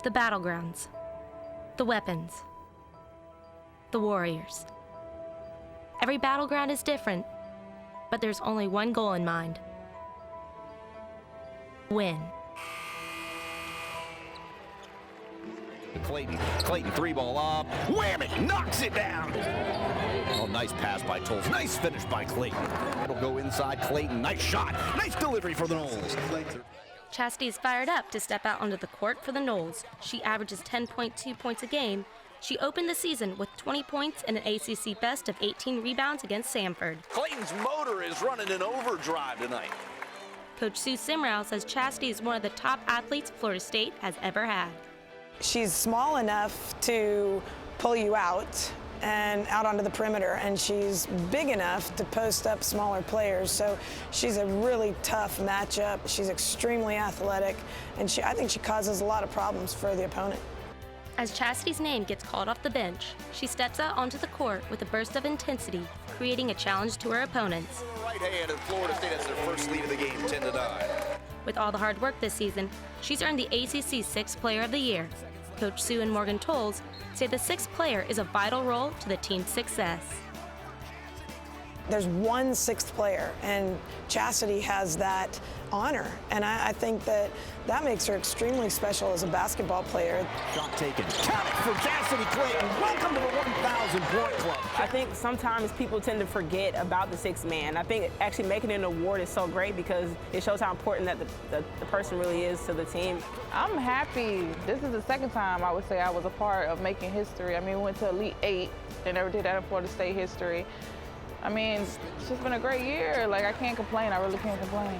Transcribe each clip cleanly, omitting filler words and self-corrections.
The battlegrounds, the weapons, the warriors. Every battleground is different, but there's only one goal in mind: win. Clayton, three ball up, whammy, knocks it down. Oh, nice pass by Tolles, nice finish by Clayton. It'll go inside Clayton, nice shot, nice delivery for the Noles. Chasity is fired up to step out onto the court for the Noles. She averages 10.2 points a game. She opened the season with 20 points and an ACC best of 18 rebounds against Samford. Clayton's motor is running in overdrive tonight. Coach Sue Simrau says Chasity is one of the top athletes Florida State has ever had. She's small enough to pull you out and out onto the perimeter, and she's big enough to post up smaller players. So she's a really tough matchup. She's extremely athletic, and I think she causes a lot of problems for the opponent. As Chastity's name gets called off the bench, she steps out onto the court with a burst of intensity, creating a challenge to her opponents. Right hand of Florida State has their first lead of the game, 10-9. With all the hard work this season, she's earned the ACC Sixth Player of the Year. Coach Sue and Morgan Tolles say the sixth player is a vital role to the team's success. There's one sixth player, and Chasity has that honor, and I think that makes her extremely special as a basketball player. Shot taken. Count it for Chasity Clayton. Welcome to the 1,000-point club. I think sometimes people tend to forget about the sixth man. I think actually making an award is so great because it shows how important that the person really is to the team. I'm happy. This is the second time I would say I was a part of making history. I mean, we went to Elite 8. They never did that in Florida State history. I mean, it's just been a great year. Like, I can't complain. I really can't complain.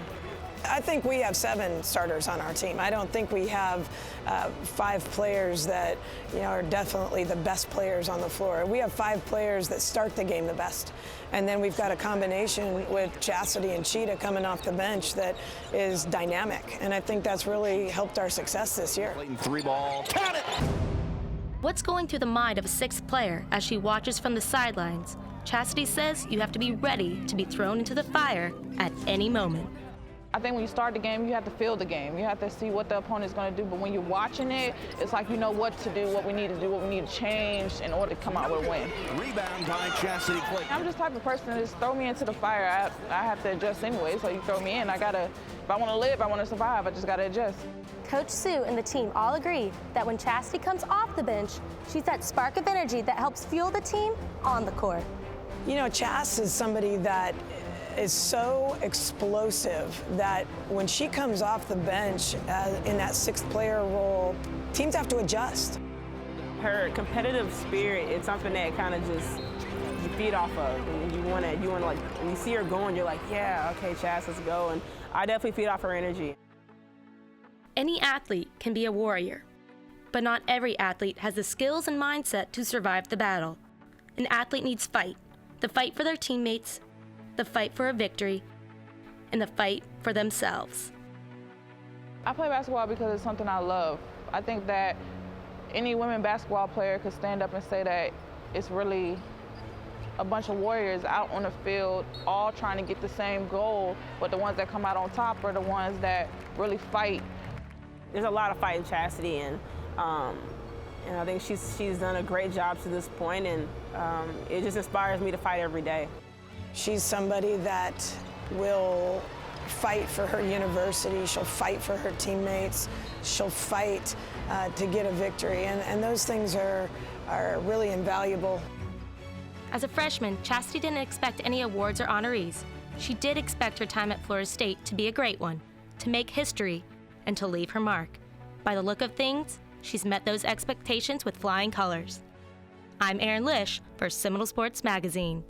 I think we have 7 starters on our team. I don't think we have 5 players that are definitely the best players on the floor. We have 5 players that start the game the best. And then we've got a combination with Chasity and Cheetah coming off the bench that is dynamic. And I think that's really helped our success this year. Clayton three ball. Count it! What's going through the mind of a sixth player as she watches from the sidelines? Chasity says you have to be ready to be thrown into the fire at any moment. I think when you start the game, you have to feel the game. You have to see what the opponent's going to do. But when you're watching it, it's like you know what to do, what we need to do, what we need to change in order to come out with a win. Rebound by Chasity Clayton. I'm just the type of person that just throw me into the fire. I have to adjust anyway, so you throw me in. If I want to live, I want to survive, I just got to adjust. Coach Sue and the team all agree that when Chasity comes off the bench, she's that spark of energy that helps fuel the team on the court. Chas is somebody that is so explosive that when she comes off the bench in that sixth player role, teams have to adjust. Her competitive spirit is something that kind of just you feed off of. And you want to like, when you see her going, you're like, yeah, okay, Chas, let's go. And I definitely feed off her energy. Any athlete can be a warrior, but not every athlete has the skills and mindset to survive the battle. An athlete needs fight. The fight for their teammates, the fight for a victory, and the fight for themselves. I play basketball because it's something I love. I think that any women basketball player could stand up and say that it's really a bunch of warriors out on the field all trying to get the same goal, but the ones that come out on top are the ones that really fight. There's a lot of fight in Chasity, and I think she's done a great job to this point, and it just inspires me to fight every day. She's somebody that will fight for her university, she'll fight for her teammates, she'll fight to get a victory, and those things are really invaluable. As a freshman, Chasity didn't expect any awards or honorees. She did expect her time at Florida State to be a great one, to make history, and to leave her mark. By the look of things, she's met those expectations with flying colors. I'm Erin Lisch for Seminole Sports Magazine.